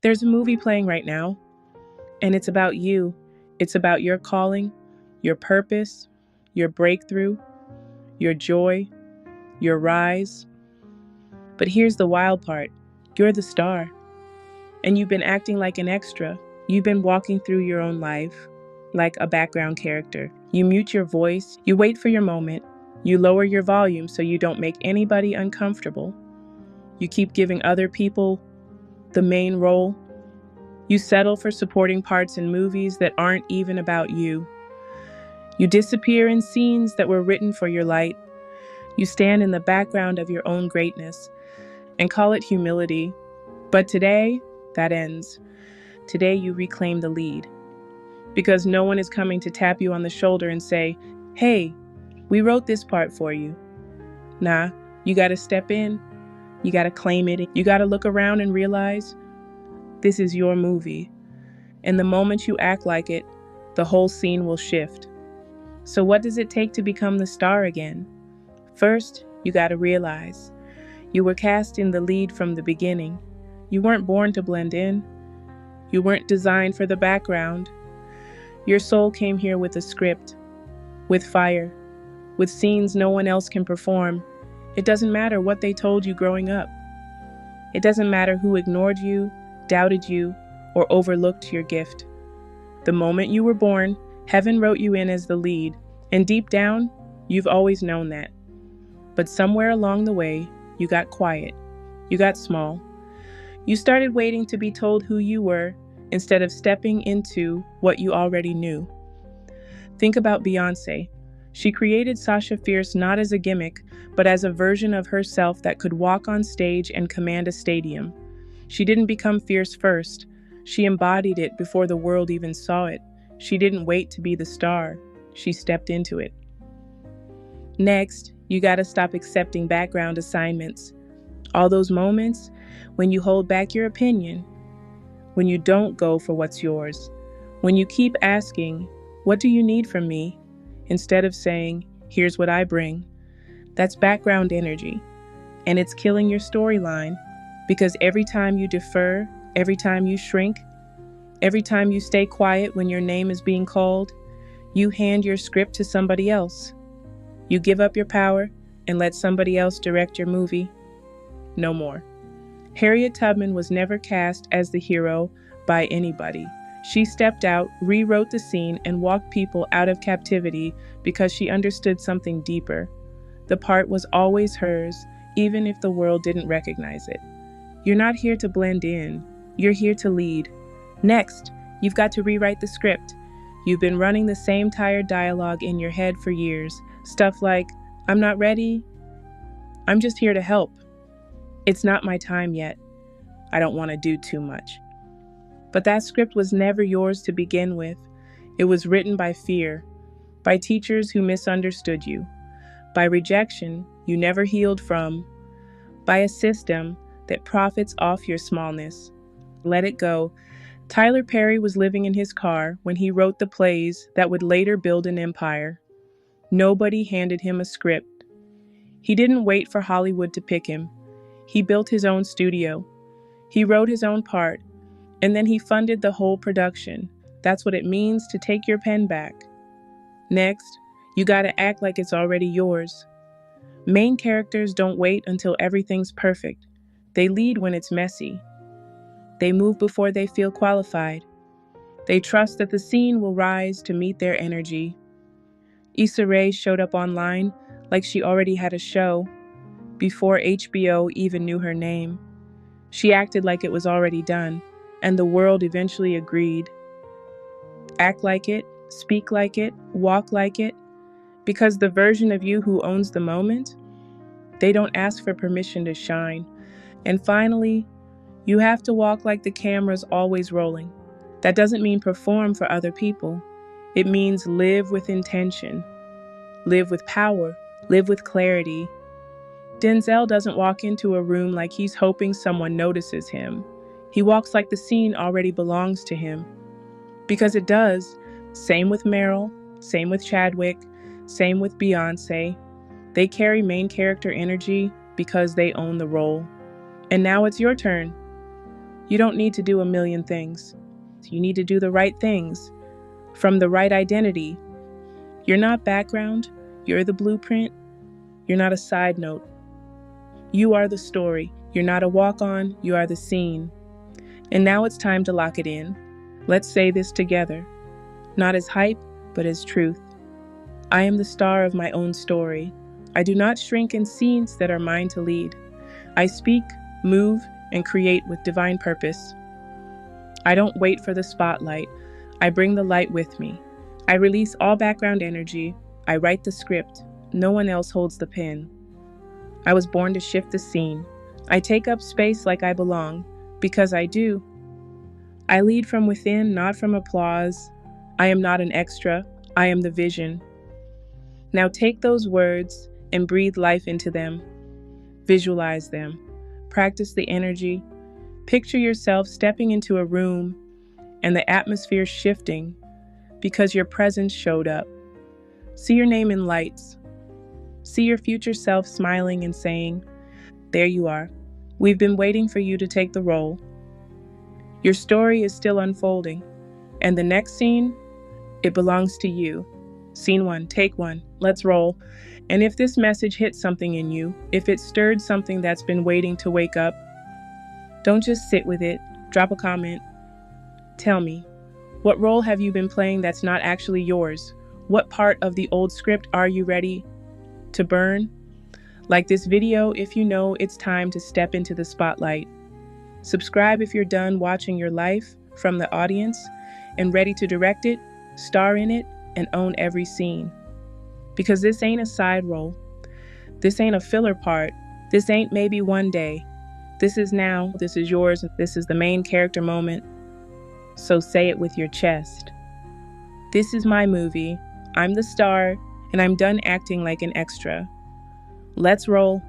There's a movie playing right now, and it's about you. It's about your calling, your purpose, your breakthrough, your joy, your rise. But here's the wild part. You're the star, and you've been acting like an extra. You've been walking through your own life like a background character. You mute your voice, you wait for your moment, you lower your volume so you don't make anybody uncomfortable. You keep giving other people the main role. You settle for supporting parts in movies that aren't even about you. You disappear in scenes that were written for your light. You stand in the background of your own greatness and call it humility. But today, that ends. Today, you reclaim the lead. Because no one is coming to tap you on the shoulder and say, "Hey, we wrote this part for you." Nah, you gotta step in. You gotta claim it. You gotta look around and realize this is your movie. And the moment you act like it, the whole scene will shift. So what does it take to become the star again? First, you gotta realize you were cast in the lead from the beginning. You weren't born to blend in. You weren't designed for the background. Your soul came here with a script, with fire, with scenes no one else can perform. It doesn't matter what they told you growing up. It doesn't matter who ignored you, doubted you, or overlooked your gift. The moment you were born, heaven wrote you in as the lead, and deep down, you've always known that. But somewhere along the way, you got quiet. You got small. You started waiting to be told who you were instead of stepping into what you already knew. Think about Beyoncé. She created Sasha Fierce not as a gimmick, but as a version of herself that could walk on stage and command a stadium. She didn't become fierce first. She embodied it before the world even saw it. She didn't wait to be the star. She stepped into it. Next, you gotta stop accepting background assignments. All those moments when you hold back your opinion, when you don't go for what's yours, when you keep asking, "What do you need from me?" instead of saying, "Here's what I bring." That's background energy, and it's killing your storyline because every time you defer, every time you shrink, every time you stay quiet when your name is being called, you hand your script to somebody else. You give up your power and let somebody else direct your movie. No more. Harriet Tubman was never cast as the hero by anybody. She stepped out, rewrote the scene, and walked people out of captivity because she understood something deeper. The part was always hers, even if the world didn't recognize it. You're not here to blend in. You're here to lead. Next, you've got to rewrite the script. You've been running the same tired dialogue in your head for years. Stuff like, "I'm not ready. I'm just here to help. It's not my time yet. I don't want to do too much." But that script was never yours to begin with. It was written by fear, by teachers who misunderstood you, by rejection you never healed from, by a system that profits off your smallness. Let it go. Tyler Perry was living in his car when he wrote the plays that would later build an empire. Nobody handed him a script. He didn't wait for Hollywood to pick him. He built his own studio. He wrote his own part, and then he funded the whole production. That's what it means to take your pen back. Next, you gotta act like it's already yours. Main characters don't wait until everything's perfect. They lead when it's messy. They move before they feel qualified. They trust that the scene will rise to meet their energy. Issa Rae showed up online like she already had a show before HBO even knew her name. She acted like it was already done, and the world eventually agreed. Act like it, speak like it, walk like it, because the version of you who owns the moment, they don't ask for permission to shine. And finally, you have to walk like the camera's always rolling. That doesn't mean perform for other people. It means live with intention, live with power, live with clarity. Denzel doesn't walk into a room like he's hoping someone notices him. He walks like the scene already belongs to him. Because it does. Same with Meryl, same with Chadwick, same with Beyoncé. They carry main character energy because they own the role. And now it's your turn. You don't need to do a million things. You need to do the right things from the right identity. You're not background. You're the blueprint. You're not a side note. You are the story. You're not a walk-on. You are the scene. And now it's time to lock it in. Let's say this together. Not as hype, but as truth. I am the star of my own story. I do not shrink in scenes that are mine to lead. I speak, move, and create with divine purpose. I don't wait for the spotlight. I bring the light with me. I release all background energy. I write the script. No one else holds the pen. I was born to shift the scene. I take up space like I belong, because I do. I lead from within, not from applause. I am not an extra. I am the vision. Now take those words and breathe life into them. Visualize them. Practice the energy. Picture yourself stepping into a room and the atmosphere shifting because your presence showed up. See your name in lights. See your future self smiling and saying, "There you are. We've been waiting for you to take the role." Your story is still unfolding, and the next scene, it belongs to you. Scene 1, take 1, let's roll. And if this message hit something in you, if it stirred something that's been waiting to wake up, don't just sit with it. Drop a comment. Tell me, what role have you been playing that's not actually yours? What part of the old script are you ready to burn? Like this video if you know it's time to step into the spotlight. Subscribe if you're done watching your life from the audience and ready to direct it, star in it, and own every scene. Because this ain't a side role. This ain't a filler part. This ain't maybe one day. This is now. This is yours. This is the main character moment. So say it with your chest. This is my movie. I'm the star, and I'm done acting like an extra. Let's roll.